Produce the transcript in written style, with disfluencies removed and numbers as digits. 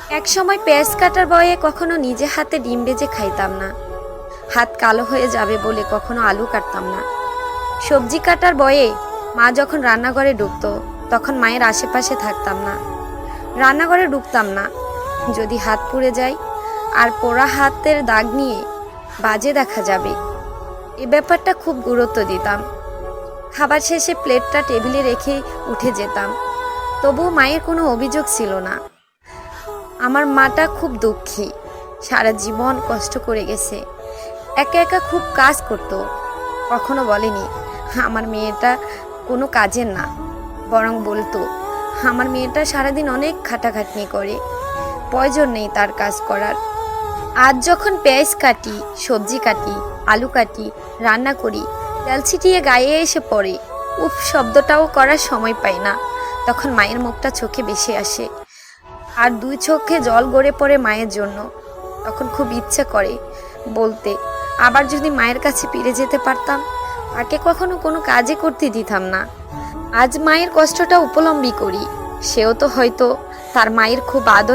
এক সময় পেঁয়াজ কাটার বয়ে কখনো নিজে হাতে ডিম ভেজে খাইতাম না। হাত কালো হয়ে যাবে বলে কখনো আলু কাটতাম না। সবজি কাটার বয়ে মা যখন রান্নাঘরে ঢুকতো তখন মায়ের আশেপাশে থাকতাম না, রান্নাঘরে ঢুকতাম না। যদি হাত পুড়ে যায় আর পোড়া হাতের দাগ নিয়ে বাজে দেখা যাবে, এ ব্যাপারটা খুব গুরুত্ব দিতাম। খাবার শেষে প্লেটটা টেবিলে রেখে উঠে যেতাম, তবুও মায়ের কোনো অভিযোগ ছিল না। আমার মাটা খুব দুঃখী, সারা জীবন কষ্ট করে গেছে, একা একা খুব কাজ করত। কখনো বলেনি আমার মেয়েটা কোনো কাজের না, বরং বলতো আমার মেয়েটা সারাদিন অনেক খাটাখাটনি করে, প্রয়োজন নেই তার কাজ করার। আজ যখন পেঁয়াজ কাটি, সবজি কাটি, আলু কাটি, রান্না করি, তেল ছিটিয়ে গায়ে এসে পড়ে, উফ শব্দটাও করার সময় পাই না। তখন মায়ের মুখটা চোখে ভেসে আসে, আর দুই চোখে জল গড়ে পড়ে মায়ের জন্য। তখন খুব ইচ্ছে করে বলতে, আবার যদি মায়ের কাছে ফিরে যেতে পারতাম, তাকে কখনো কোনো কাজে করতে দিতাম না। আজ মায়ের কষ্টটা উপলব্ধি করি, সেও তো হয়তো তার মায়ের খুব আদর